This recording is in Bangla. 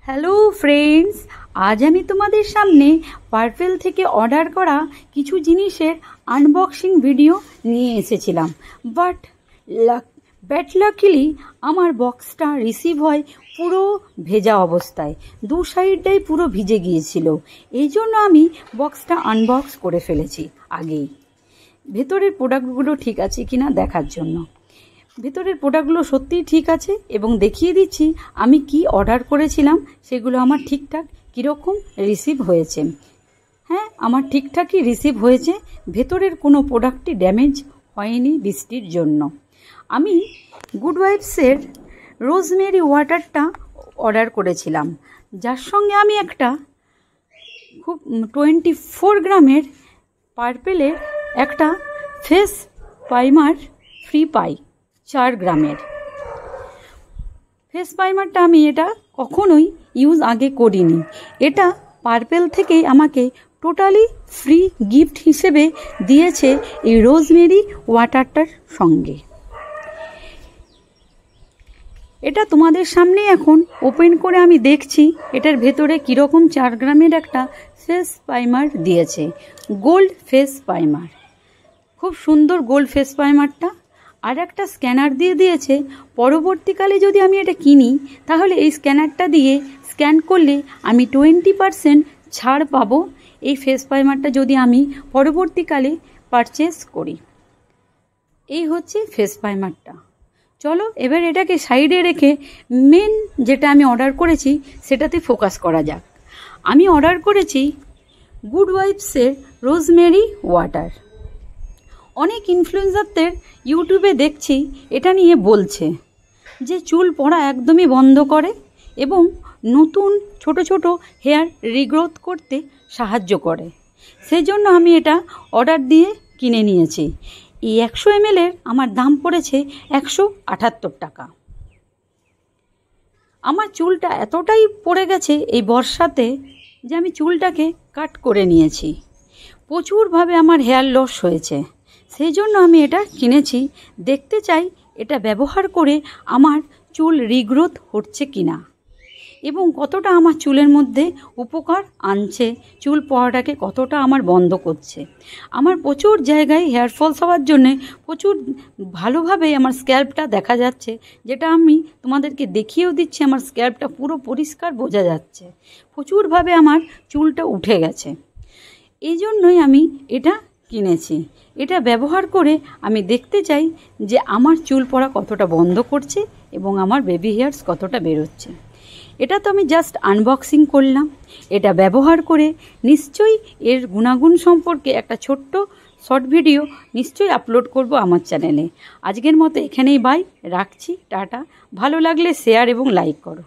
হ্যালো ফ্রেন্ডস, আজ আমি তোমাদের সামনে পার্পেল থেকে অর্ডার করা কিছু জিনিসের আনবক্সিং ভিডিও নিয়ে এসেছিলাম। বাট লাকিলি আমার বক্সটা রিসিভ হয় পুরো ভেজা অবস্থায়, দু সাইডটাই পুরো ভিজে গিয়েছিল। এই জন্য আমি বক্সটা আনবক্স করে ফেলেছি আগেই, ভেতরের প্রোডাক্টগুলো ঠিক আছে কিনা দেখার জন্য। ভেতরের প্রোডাক্টগুলো সত্যিই ঠিক আছে এবং দেখিয়ে দিচ্ছি আমি কি অর্ডার করেছিলাম সেগুলো আমার ঠিকঠাক কীরকম রিসিভ হয়েছে। হ্যাঁ, আমার ঠিকঠাকই রিসিভ হয়েছে, ভেতরের কোনো প্রোডাক্টই ড্যামেজ হয়নি বৃষ্টির জন্য। আমি গুড ভাইবসের রোজমেরি ওয়াটারটা অর্ডার করেছিলাম, যার সঙ্গে আমি একটা খুব 24 গ্রামের পার্পেলের একটা ফেস প্রাইমার ফ্রি পাই। 4 গ্রামের ফেস প্রাইমারটা আমি এটা কখনোই ইউজ আগে করিনি। এটা পার্পেল থেকেই আমাকে টোটালি ফ্রি গিফট হিসেবে দিয়েছে এই রোজমেরি ওয়াটারটার সঙ্গে। এটা তোমাদের সামনে এখন ওপেন করে আমি দেখছি এটার ভেতরে কীরকম 4 গ্রামের একটা ফেস প্রাইমার দিয়েছে, গোল্ড ফেস প্রাইমার। খুব সুন্দর গোল্ড ফেস প্রাইমারটা। আর একটা স্ক্যানার দিয়ে দিয়েছে, পরবর্তীকালে যদি আমি এটা কিনি তাহলে এই স্ক্যানারটা দিয়ে স্ক্যান করলে আমি 20% ছাড় পাবো এই ফেস প্রাইমারটা যদি আমি পরবর্তীকালে পারচেস করি। এই হচ্ছে ফেস প্রাইমারটা। চলো এবার এটাকে সাইডে রেখে মেন যেটা আমি অর্ডার করেছি সেটাতে ফোকাস করা যাক। আমি অর্ডার করেছি গুড ভাইবসের রোজমেরি ওয়াটার। অনেক ইনফ্লুয়েন্সারদের ইউটিউবে দেখছি এটা নিয়ে বলছে যে চুল পড়া একদমই বন্ধ করে এবং নতুন ছোট ছোট হেয়ার রিগ্রোথ করতে সাহায্য করে। সেই জন্য আমি এটা অর্ডার দিয়ে কিনে নিয়েছি। এই 100 ml আমার দাম পড়েছে 178 টাকা। আমার চুলটা এতটাই পড়ে গেছে এই বর্ষাতে যে আমি চুলটাকে কাট করে নিয়েছি। প্রচুরভাবে আমার হেয়ার লস হয়েছে, সেই জন্য আমি এটা কিনেছি। দেখতে চাই এটা ব্যবহার করে আমার চুল রিগ্রোথ হচ্ছে কিনা এবং কতটা আমার চুলের মধ্যে উপকার আনছে, চুল পড়াটাকে কতটা আমার বন্ধ করছে। আমার প্রচুর জায়গায় হেয়ার ফলস হওয়ার জন্যে প্রচুর ভালোভাবে আমার স্ক্যাল্পটা দেখা যাচ্ছে, যেটা আমি তোমাদেরকে দেখিয়েও দিচ্ছি। আমার স্ক্যাল্পটা পুরো পরিষ্কার বোঝা যাচ্ছে, প্রচুরভাবে আমার চুলটা উঠে গেছে। এই জন্যই আমি এটা কিনেছি। এটা ব্যবহার করে আমি দেখতে চাই যে আমার চুল পড়া কতটা বন্ধ করছে এবং আমার বেবি হেয়ার্স কতটা বেরোচ্ছে। এটা তো আমি জাস্ট আনবক্সিং করলাম। এটা ব্যবহার করে নিশ্চয়ই এর গুণাগুণ সম্পর্কে একটা ছোট্ট শর্ট ভিডিও নিশ্চয়ই আপলোড করব আমার চ্যানেলে। আজকের মতো এখানেই বাই, রাখছি, টাটা। ভালো লাগলে শেয়ার এবং লাইক করো।